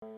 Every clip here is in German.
Hey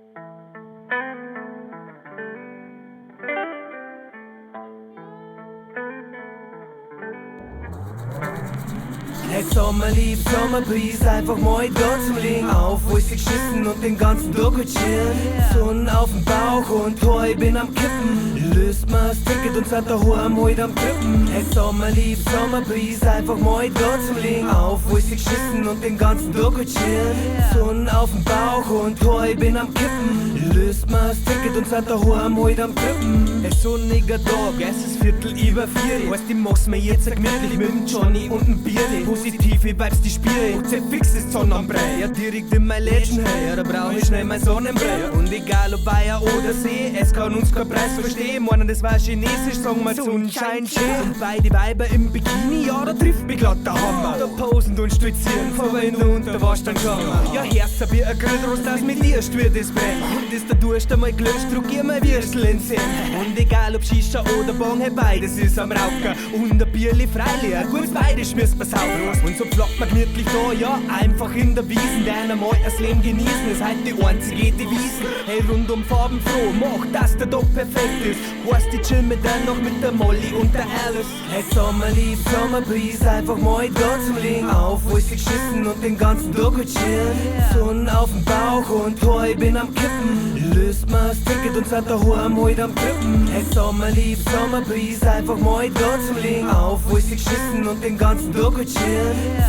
Sommerlieb, Sommerbries, einfach mal da zum Liegen. Auf, wo ich sie geschissen und den ganzen Tag gut chillen. Sonnen auf dem Bauch und ich bin am Kippen. Löst mal das Ticket und seid daheim heute am Kippen. Hey Sommerlieb, Sommerbries, einfach mal da zum Liegen. Auf, wo ich sie geschissen und den ganzen Tag gut chillen. Sonnen auf dem Bauch und ich bin am Kippen. Löst mal das Ticket und seid daheim heute am Kippen. Ein sonniger Tag, es ist 3:15. Weißt, ich mach's mir jetzt gemütlich mit dem Johnny und dem Bier. Positive Vibes, die Spiele, fix ist Sonne am Brei. Ja, direkt in mein Legend, hey, ja, da brauch ich schnell mein Sonnenbrei. Und egal ob Weiher oder See, es kann uns kein Preis verstehen. Meinen, das war chinesisch, sagen wir Sonnenschein schön. Und beide Weiber im Bikini, ja, da trifft mich glatt der Hammer. Da posen und stolzieren, vor in der Unterwasch dann kann man. Ja, herrscher wie ein Grillrost, das mit dir wird es brennen. Und ist der Durst einmal gelöscht, druck ihr mal Würstel in Sinn. Und egal ob Shisha oder Bong, hey, beides ist am Rauchen. Und ein Bierli freilich, ein gutes beides schmiss man sauber. Und so flockt man gemütlich da, ja, einfach in der Wiesen. Deiner mal das Leben genießen, ist halt die einzige Devise. Hey, rundum farbenfroh, mach, dass der Tag perfekt ist. Heißt, die chill mit dann noch mit der Molly und der Alice. Hey, Sommerlieb, Sommerbries, einfach mal da zum Liegen. Auf, wo ich sie geschissen und den ganzen Tag gut chillen. Sonnen auf dem Bauch und ich bin am Kippen. Löst mal das Ticket und seid daheim heute am Kippen. Hey, Sommerlieb, Sommerbries, einfach mal da zum Liegen. Auf, wo ich sie geschissen und den ganzen Tag gut chillen.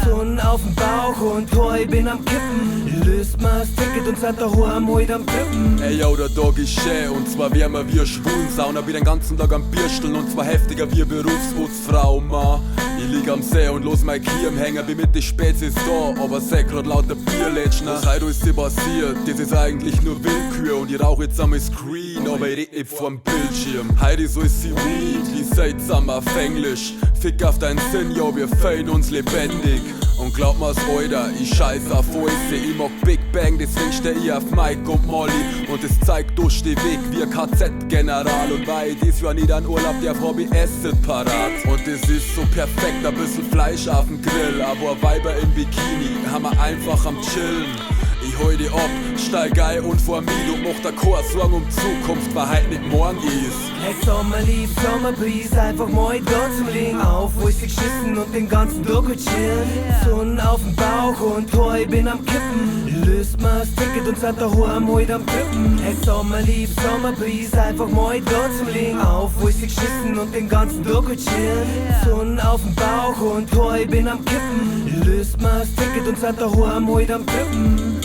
Sonnen auf dem Bauch und ich bin am Kippen. Löst mal das Ticket und seid daheim heute am Kippen. Ey, yo, der Tag ist schön und zwar wärmer wie schwulen Sauna, wie den ganzen Tag am Biersteln und zwar heftiger wie Berufsputzfrau, ma. Ich lieg am See und los mein Kiem hängen, bin mit den Spezies da, aber seh grad lauter Bierlätschner. Was heute ist passiert, das ist eigentlich nur Willkür und ich rauch jetzt am Screen, aber ich red nicht vorm Bildschirm. Heute ist alles Weed, wie seltsam auf Englisch. Fick auf deinen Sinn, yo, wir feiern uns lebendig. Und glaub mir's, Alter, ich scheiß auf Fäuste. Ich mag Big Bang, deswegen steh ich auf Mike und Molly. Und es zeigt durch den Weg wie ein KZ-General. Und weil ich dies Jahr nicht an Urlaub darf, hab ich Essen parat. Und es ist so perfekt, ein bisschen Fleisch auf dem Grill. Aber Weiber im Bikini, haben wir einfach am Chillen. Ich hol die ab, steig ein und vor mir, du mach da keine Sorgen um Zukunft, weil heute nicht morgen ist. Hey Sommerlieb, Sommerbries, einfach mal da zum Liegen. Auf, wo ich sie geschissen und den ganzen Tag gut chillen. Sonnen auf dem Bauch und ich bin am Kippen. Löst mal das Ticket und seid daheim heute am Kippen. Hey Sommerlieb, Sommerbries, einfach mal da zum Liegen. Auf, wo ich sie geschissen und den ganzen Tag gut chillen. Sonnen auf dem Bauch und ich bin am Kippen. Löst mal das Ticket und seid daheim heute am Kippen.